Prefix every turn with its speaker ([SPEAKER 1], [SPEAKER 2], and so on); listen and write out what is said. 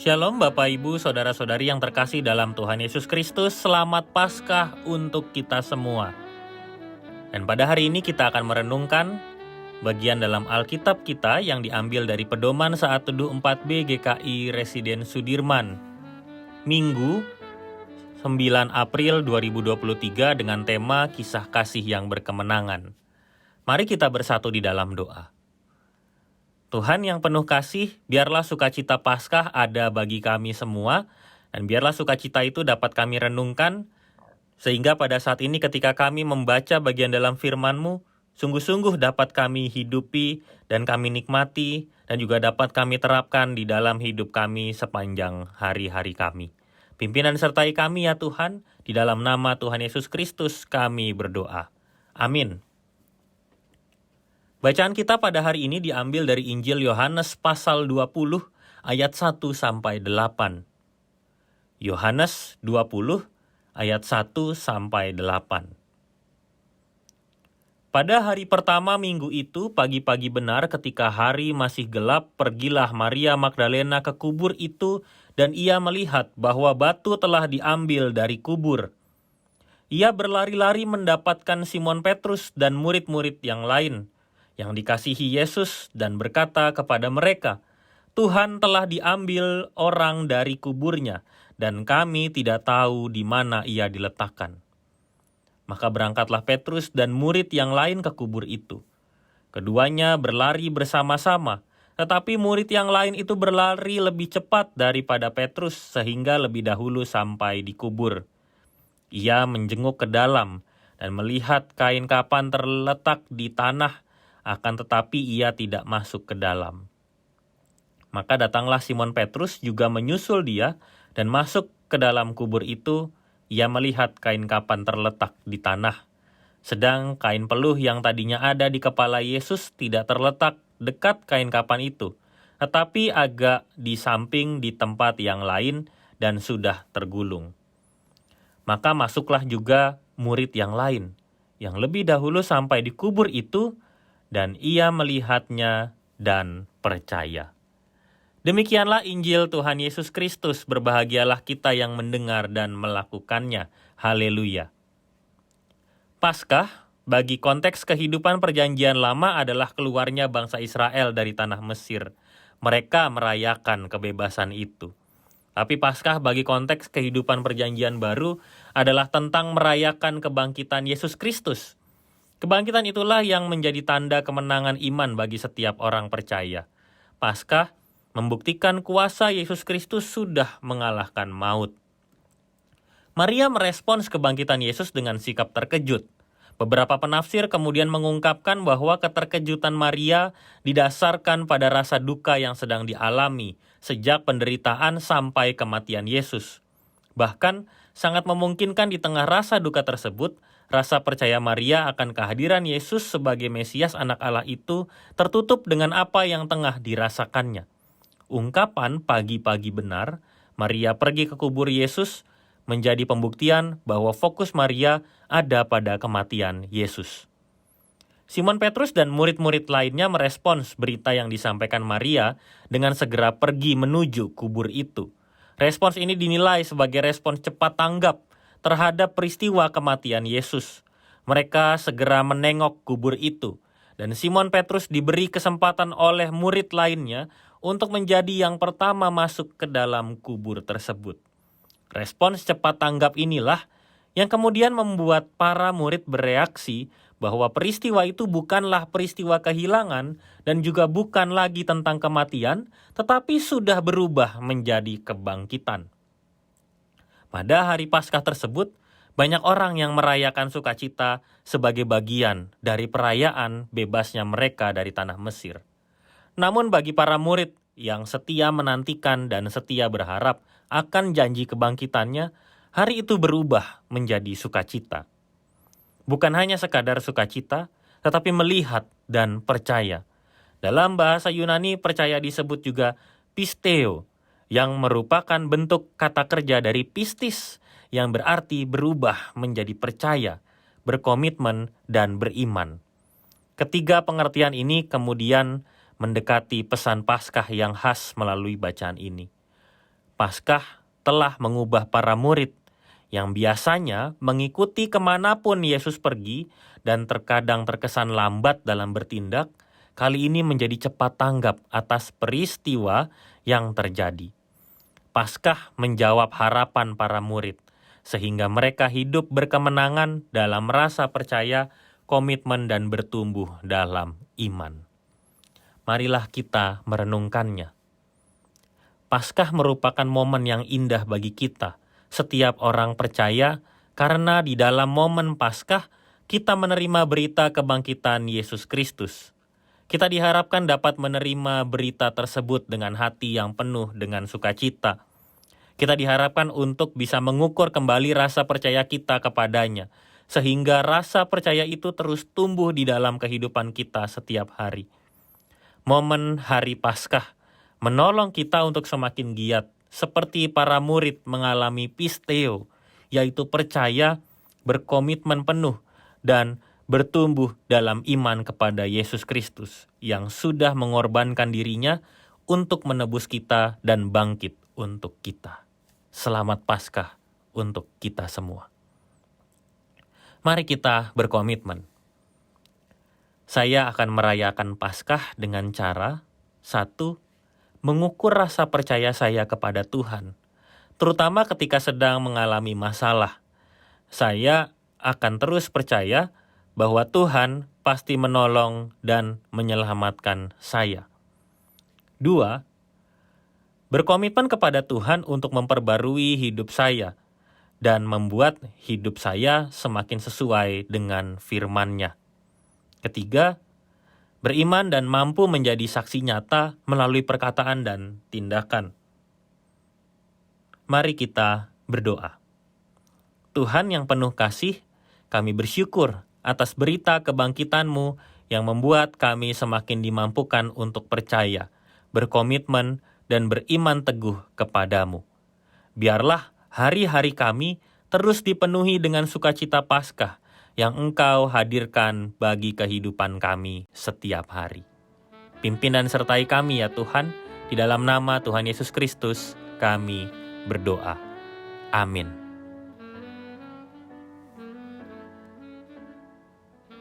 [SPEAKER 1] Shalom Bapak Ibu, Saudara-saudari yang terkasih dalam Tuhan Yesus Kristus. Selamat Paskah untuk kita semua. Dan pada hari ini kita akan merenungkan bagian dalam Alkitab kita yang diambil dari Pedoman Saat Teduh 4B GKI Residen Sudirman, Minggu 9 April 2023 dengan tema Kisah Kasih yang Berkemenangan. Mari kita bersatu di dalam doa. Tuhan yang penuh kasih, biarlah sukacita Paskah ada bagi kami semua, dan biarlah sukacita itu dapat kami renungkan, sehingga pada saat ini ketika kami membaca bagian dalam firman-Mu, sungguh-sungguh dapat kami hidupi dan kami nikmati, dan juga dapat kami terapkan di dalam hidup kami sepanjang hari-hari kami. Pimpinan sertai kami ya Tuhan, di dalam nama Tuhan Yesus Kristus kami berdoa. Amin. Bacaan kita pada hari ini diambil dari Injil Yohanes pasal 20 ayat 1 sampai 8. Yohanes 20 ayat 1 sampai 8. Pada hari pertama minggu itu, pagi-pagi benar ketika hari masih gelap, pergilah Maria Magdalena ke kubur itu dan ia melihat bahwa batu telah diambil dari kubur. Ia berlari-lari mendapatkan Simon Petrus dan murid-murid yang lain yang dikasihi Yesus dan berkata kepada mereka, "Tuhan telah diambil orang dari kuburnya dan kami tidak tahu di mana ia diletakkan." Maka berangkatlah Petrus dan murid yang lain ke kubur itu. Keduanya berlari bersama-sama, tetapi murid yang lain itu berlari lebih cepat daripada Petrus sehingga lebih dahulu sampai di kubur. Ia menjenguk ke dalam dan melihat kain kapan terletak di tanah, akan tetapi ia tidak masuk ke dalam. Maka datanglah Simon Petrus juga menyusul dia dan masuk ke dalam kubur itu. Ia melihat kain kapan terletak di tanah, sedang kain peluh yang tadinya ada di kepala Yesus tidak terletak dekat kain kapan itu, tetapi agak di samping di tempat yang lain dan sudah tergulung. Maka masuklah juga murid yang lain, yang lebih dahulu sampai di kubur itu, dan ia melihatnya dan percaya. Demikianlah Injil Tuhan Yesus Kristus, berbahagialah kita yang mendengar dan melakukannya. Haleluya. Paskah bagi konteks kehidupan perjanjian lama adalah keluarnya bangsa Israel dari tanah Mesir. Mereka merayakan kebebasan itu. Tapi Paskah bagi konteks kehidupan perjanjian baru adalah tentang merayakan kebangkitan Yesus Kristus. Kebangkitan itulah yang menjadi tanda kemenangan iman bagi setiap orang percaya. Paskah membuktikan kuasa Yesus Kristus sudah mengalahkan maut. Maria merespons kebangkitan Yesus dengan sikap terkejut. Beberapa penafsir kemudian mengungkapkan bahwa keterkejutan Maria didasarkan pada rasa duka yang sedang dialami sejak penderitaan sampai kematian Yesus. Bahkan sangat memungkinkan di tengah rasa duka tersebut, rasa percaya Maria akan kehadiran Yesus sebagai Mesias anak Allah itu tertutup dengan apa yang tengah dirasakannya. Ungkapan pagi-pagi benar, Maria pergi ke kubur Yesus, menjadi pembuktian bahwa fokus Maria ada pada kematian Yesus. Simon Petrus dan murid-murid lainnya merespons berita yang disampaikan Maria dengan segera pergi menuju kubur itu. Respons ini dinilai sebagai respons cepat tanggap terhadap peristiwa kematian Yesus. Mereka segera menengok kubur itu, dan Simon Petrus diberi kesempatan oleh murid lainnya untuk menjadi yang pertama masuk ke dalam kubur tersebut. Respons cepat tanggap inilah yang kemudian membuat para murid bereaksi bahwa peristiwa itu bukanlah peristiwa kehilangan dan juga bukan lagi tentang kematian, tetapi sudah berubah menjadi kebangkitan. Pada hari Paskah tersebut, banyak orang yang merayakan sukacita sebagai bagian dari perayaan bebasnya mereka dari tanah Mesir. Namun bagi para murid yang setia menantikan dan setia berharap akan janji kebangkitannya, hari itu berubah menjadi sukacita. Bukan hanya sekadar sukacita, tetapi melihat dan percaya. Dalam bahasa Yunani, percaya disebut juga pisteo, yang merupakan bentuk kata kerja dari pistis, yang berarti berubah menjadi percaya, berkomitmen, dan beriman. Ketiga pengertian ini kemudian mendekati pesan Paskah yang khas melalui bacaan ini. Paskah telah mengubah para murid yang biasanya mengikuti kemanapun Yesus pergi dan terkadang terkesan lambat dalam bertindak, kali ini menjadi cepat tanggap atas peristiwa yang terjadi. Paskah menjawab harapan para murid, sehingga mereka hidup berkemenangan dalam rasa percaya, komitmen, dan bertumbuh dalam iman. Marilah kita merenungkannya. Paskah merupakan momen yang indah bagi kita, setiap orang percaya, karena di dalam momen Paskah kita menerima berita kebangkitan Yesus Kristus. Kita diharapkan dapat menerima berita tersebut dengan hati yang penuh dengan sukacita. Kita diharapkan untuk bisa mengukur kembali rasa percaya kita kepadanya, sehingga rasa percaya itu terus tumbuh di dalam kehidupan kita setiap hari. Momen Hari Paskah menolong kita untuk semakin giat, seperti para murid mengalami pisteo, yaitu percaya, berkomitmen penuh, dan bertumbuh dalam iman kepada Yesus Kristus yang sudah mengorbankan dirinya untuk menebus kita dan bangkit untuk kita. Selamat Paskah untuk kita semua. Mari kita berkomitmen. Saya akan merayakan Paskah dengan cara 1. Mengukur rasa percaya saya kepada Tuhan, terutama ketika sedang mengalami masalah. Saya akan terus percaya bahwa Tuhan pasti menolong dan menyelamatkan saya. 2. Berkomitmen kepada Tuhan untuk memperbarui hidup saya dan membuat hidup saya semakin sesuai dengan firman-Nya. 3. Beriman dan mampu menjadi saksi nyata melalui perkataan dan tindakan. Mari kita berdoa. Tuhan yang penuh kasih, kami bersyukur atas berita kebangkitan-Mu yang membuat kami semakin dimampukan untuk percaya, berkomitmen, dan beriman teguh kepadamu. Biarlah hari-hari kami terus dipenuhi dengan sukacita Paskah yang Engkau hadirkan bagi kehidupan kami setiap hari. Pimpin dan sertai kami ya Tuhan, di dalam nama Tuhan Yesus Kristus kami berdoa. Amin.